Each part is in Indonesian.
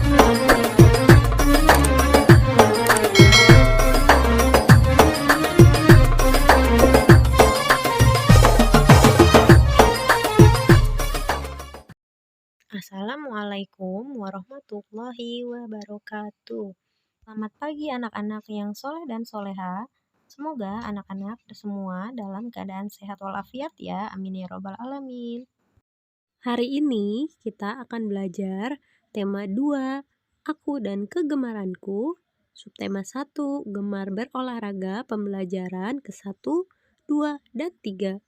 Assalamualaikum warahmatullahi wabarakatuh. Selamat pagi anak-anak yang soleh dan soleha. Semoga anak-anak semua dalam keadaan sehat walafiat ya. Amin ya robbal alamin. Hari ini kita akan belajar tema 2, aku dan kegemaranku. Subtema 1, gemar berolahraga pembelajaran ke-1, 2, dan 3.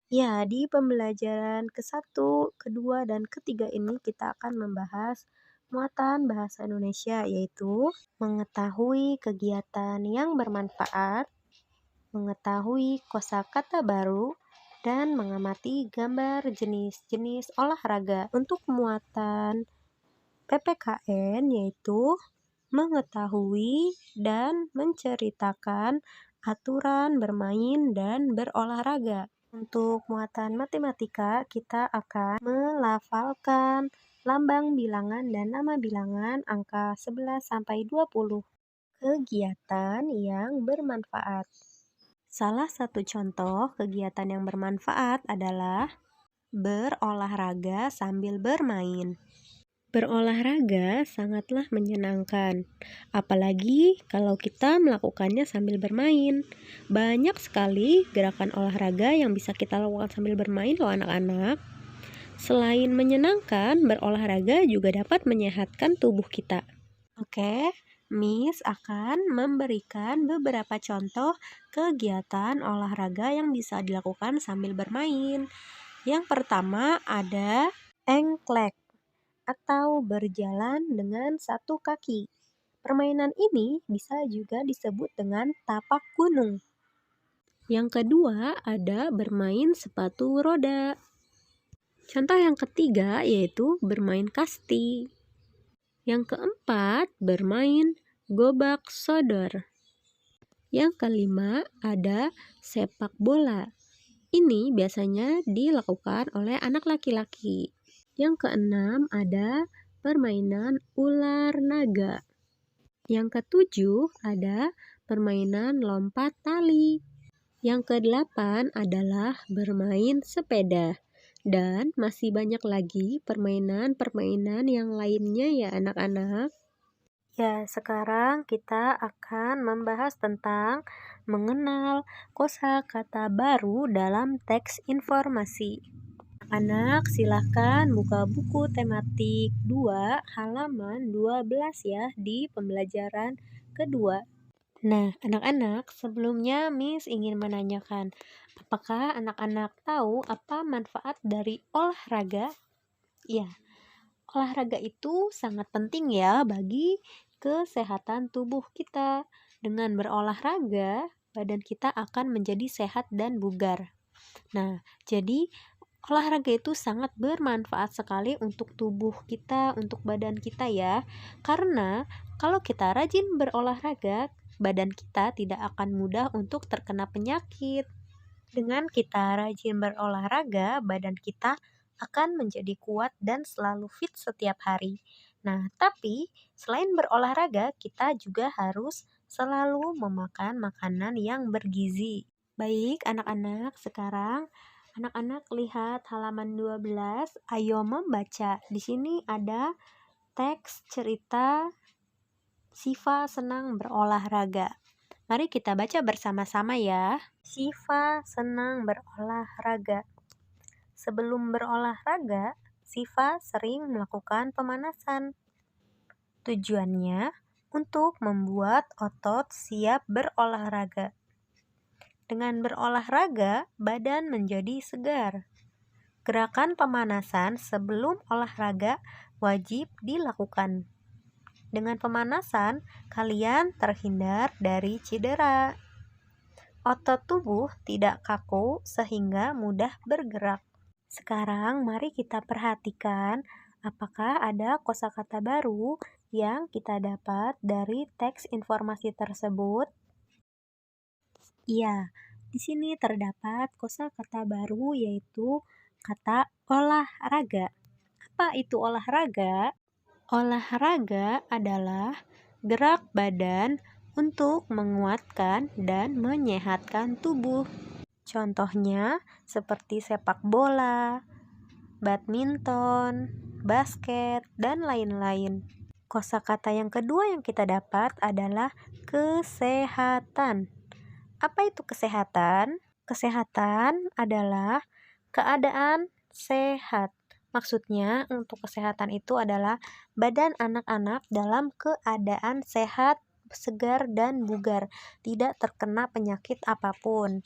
Ya, di pembelajaran ke-1, ke-2, dan ke-3 ini kita akan membahas muatan bahasa Indonesia, yaitu mengetahui kegiatan yang bermanfaat, mengetahui kosakata baru, dan mengamati gambar jenis-jenis olahraga. Untuk muatan PPKN yaitu mengetahui dan menceritakan aturan bermain dan berolahraga. Untuk muatan matematika, kita akan melafalkan lambang bilangan dan nama bilangan angka 11 sampai 20. Kegiatan yang bermanfaat. Salah satu contoh kegiatan yang bermanfaat adalah berolahraga sambil bermain. Berolahraga sangatlah menyenangkan, apalagi kalau kita melakukannya sambil bermain. Banyak sekali gerakan olahraga yang bisa kita lakukan sambil bermain loh anak-anak. Selain menyenangkan, berolahraga juga dapat menyehatkan tubuh kita. Oke, Miss akan memberikan beberapa contoh kegiatan olahraga yang bisa dilakukan sambil bermain. Yang pertama ada engklek atau berjalan dengan satu kaki. Permainan ini bisa juga disebut dengan tapak gunung. Yang kedua ada bermain sepatu roda. Contoh yang ketiga yaitu bermain kasti. Yang keempat bermain gobak sodor. Yang kelima ada sepak bola. Ini biasanya dilakukan oleh anak laki-laki. Yang keenam ada permainan ular naga. Yang ketujuh ada permainan lompat tali. Yang kedelapan adalah bermain sepeda. Dan masih banyak lagi permainan-permainan yang lainnya ya anak-anak. Ya, sekarang kita akan membahas tentang mengenal kosakata baru dalam teks informasi. Anak, silahkan buka buku tematik 2 halaman 12 ya di pembelajaran kedua. Nah, anak-anak, sebelumnya Miss ingin menanyakan, apakah anak-anak tahu apa manfaat dari olahraga? Ya, olahraga itu sangat penting ya bagi kesehatan tubuh kita. Dengan berolahraga, badan kita akan menjadi sehat dan bugar. Nah, jadi olahraga itu sangat bermanfaat sekali untuk tubuh kita, untuk badan kita ya. Karena kalau kita rajin berolahraga, badan kita tidak akan mudah untuk terkena penyakit. Dengan kita rajin berolahraga, badan kita akan menjadi kuat dan selalu fit setiap hari. Nah, tapi selain berolahraga, kita juga harus selalu memakan makanan yang bergizi. Baik, anak-anak, sekarang anak-anak lihat halaman 12, ayo membaca. Di sini ada teks cerita Siva senang berolahraga. Mari kita baca bersama-sama ya. Siva senang berolahraga. Sebelum berolahraga, Siva sering melakukan pemanasan. Tujuannya untuk membuat otot siap berolahraga. Dengan berolahraga, badan menjadi segar. Gerakan pemanasan sebelum olahraga wajib dilakukan. Dengan pemanasan, kalian terhindar dari cedera. Otot tubuh tidak kaku sehingga mudah bergerak. Sekarang mari kita perhatikan apakah ada kosakata baru yang kita dapat dari teks informasi tersebut. Iya, di sini terdapat kosakata baru yaitu kata olahraga. Apa itu olahraga? Olahraga adalah gerak badan untuk menguatkan dan menyehatkan tubuh. Contohnya seperti sepak bola, badminton, basket, dan lain-lain. Kosakata yang kedua yang kita dapat adalah kesehatan. Apa itu kesehatan? Kesehatan adalah keadaan sehat. Maksudnya untuk kesehatan itu adalah badan anak-anak dalam keadaan sehat, segar, dan bugar, tidak terkena penyakit apapun.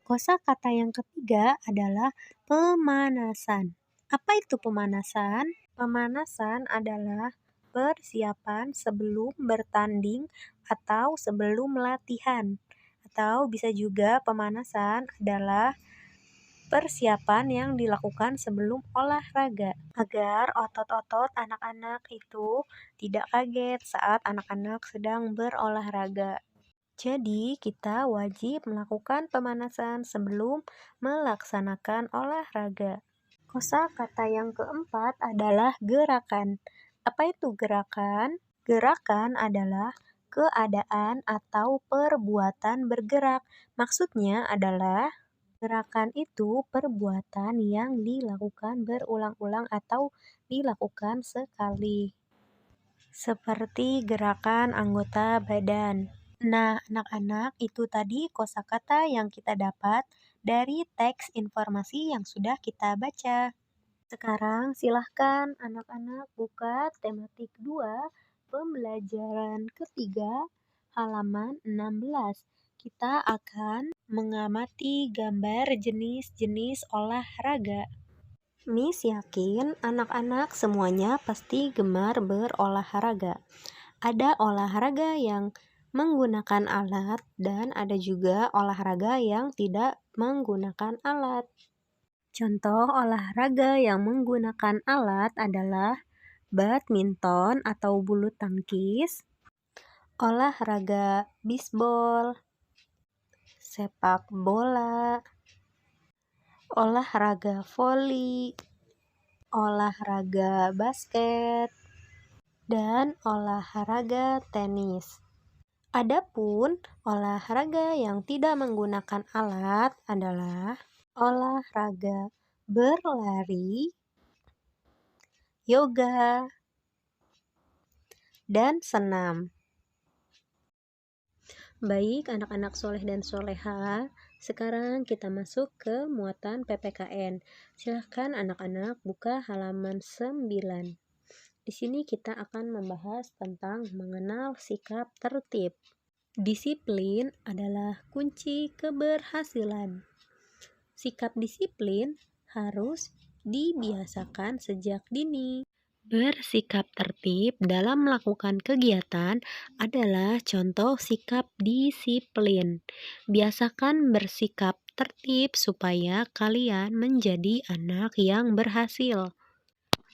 Kosakata yang ketiga adalah pemanasan. Apa itu pemanasan? Pemanasan adalah persiapan sebelum bertanding atau sebelum latihan. Atau bisa juga pemanasan adalah persiapan yang dilakukan sebelum olahraga, agar otot-otot anak-anak itu tidak kaget saat anak-anak sedang berolahraga. Jadi, kita wajib melakukan pemanasan sebelum melaksanakan olahraga. Kosakata yang keempat adalah gerakan. Apa itu gerakan? Gerakan adalah keadaan atau perbuatan bergerak. Maksudnya adalah gerakan itu perbuatan yang dilakukan berulang-ulang atau dilakukan sekali, seperti gerakan anggota badan. Nah, anak-anak, itu tadi kosakata yang kita dapat dari teks informasi yang sudah kita baca. Sekarang silahkan anak-anak buka tematik 2, pembelajaran ketiga, halaman 16. Kita akan mengamati gambar jenis-jenis olahraga. Miss yakin anak-anak semuanya pasti gemar berolahraga. Ada olahraga yang menggunakan alat dan ada juga olahraga yang tidak menggunakan alat. Contoh olahraga yang menggunakan alat adalah badminton atau bulu tangkis, olahraga bisbol, sepak bola, olahraga voli, olahraga basket, dan olahraga tenis. Adapun olahraga yang tidak menggunakan alat adalah olahraga berlari, yoga, dan senam. Baik anak-anak soleh dan soleha, sekarang kita masuk ke muatan PPKN. Silahkan anak-anak buka halaman 9. Di sini kita akan membahas tentang mengenal sikap tertib. Disiplin adalah kunci keberhasilan. Sikap disiplin harus dibiasakan sejak dini. Bersikap tertib dalam melakukan kegiatan adalah contoh sikap disiplin. Biasakan bersikap tertib supaya kalian menjadi anak yang berhasil.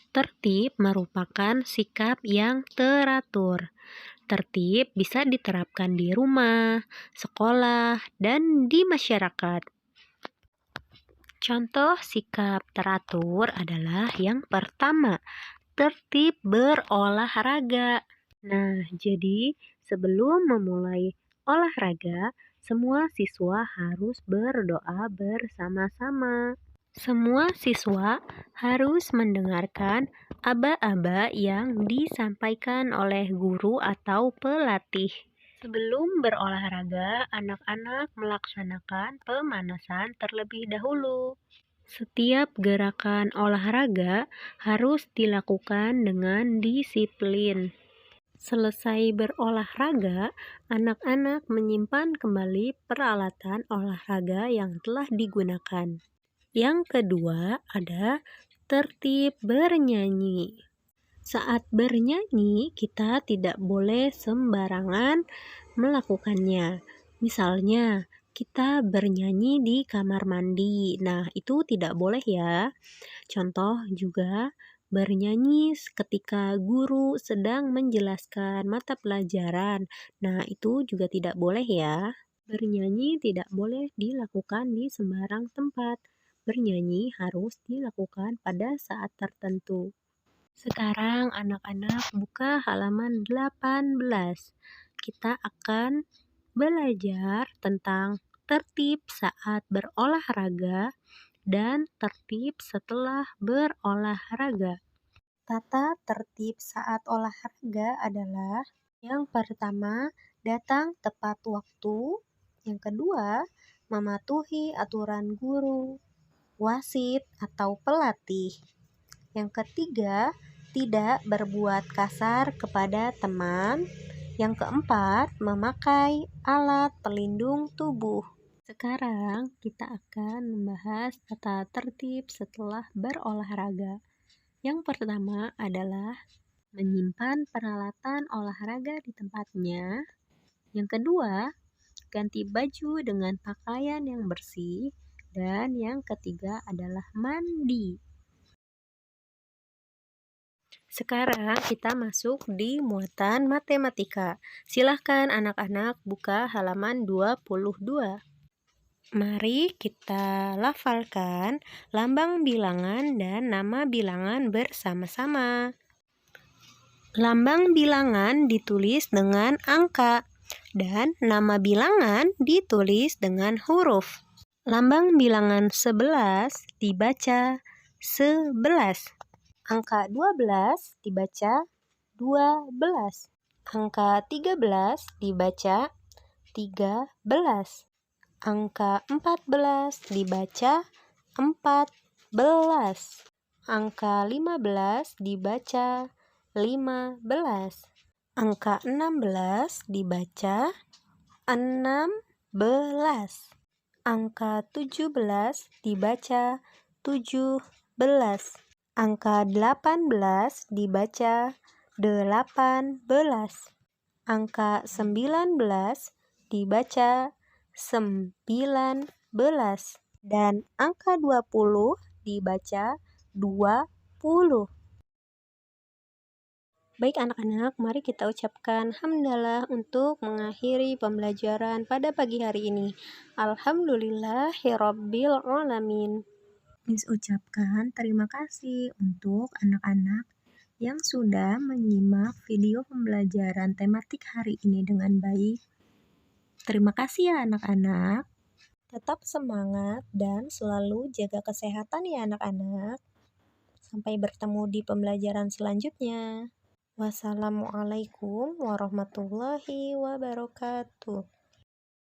Tertib merupakan sikap yang teratur. Tertib bisa diterapkan di rumah, sekolah, dan di masyarakat. Contoh sikap teratur adalah yang pertama, tertib berolahraga. Nah, jadi sebelum memulai olahraga, semua siswa harus berdoa bersama-sama. Semua siswa harus mendengarkan aba-aba yang disampaikan oleh guru atau pelatih. Sebelum berolahraga, anak-anak melaksanakan pemanasan terlebih dahulu. Setiap gerakan olahraga harus dilakukan dengan disiplin. Selesai berolahraga, anak-anak menyimpan kembali peralatan olahraga yang telah digunakan. Yang kedua ada tertib bernyanyi. Saat bernyanyi, kita tidak boleh sembarangan melakukannya. Misalnya, kita bernyanyi di kamar mandi. Nah, itu tidak boleh ya. Contoh juga bernyanyi ketika guru sedang menjelaskan mata pelajaran. Nah, itu juga tidak boleh ya. Bernyanyi tidak boleh dilakukan di sembarang tempat. Bernyanyi harus dilakukan pada saat tertentu. Sekarang anak-anak buka halaman 18. Kita akan belajar tentang tertib saat berolahraga dan tertib setelah berolahraga. Tata tertib saat olahraga adalah: yang pertama, datang tepat waktu. Yang kedua, mematuhi aturan guru, wasit, atau pelatih. Yang ketiga, tidak berbuat kasar kepada teman. Yang keempat, memakai alat pelindung tubuh. Sekarang kita akan membahas tata tertib setelah berolahraga. Yang pertama adalah menyimpan peralatan olahraga di tempatnya. Yang kedua, ganti baju dengan pakaian yang bersih. Dan yang ketiga adalah mandi. Sekarang kita masuk di muatan matematika. Silahkan anak-anak buka halaman 22. Mari kita lafalkan lambang bilangan dan nama bilangan bersama-sama. Lambang bilangan ditulis dengan angka dan nama bilangan ditulis dengan huruf. Lambang bilangan 11 dibaca 11. Angka 12 dibaca 12. Angka 13 dibaca 13. Angka 14 dibaca 14. Angka 15 dibaca 15. Angka 16 dibaca 16. Angka 17 dibaca 17. Angka 18 dibaca 18. Angka 19 dibaca 19. Dan angka 20 dibaca 20. Baik anak-anak, mari kita ucapkan hamdalah untuk mengakhiri pembelajaran pada pagi hari ini. Alhamdulillahirabbil alamin. Miss ucapkan terima kasih untuk anak-anak yang sudah menyimak video pembelajaran tematik hari ini dengan baik. Terima kasih ya anak-anak. Tetap semangat dan selalu jaga kesehatan ya anak-anak. Sampai bertemu di pembelajaran selanjutnya. Wassalamualaikum warahmatullahi wabarakatuh.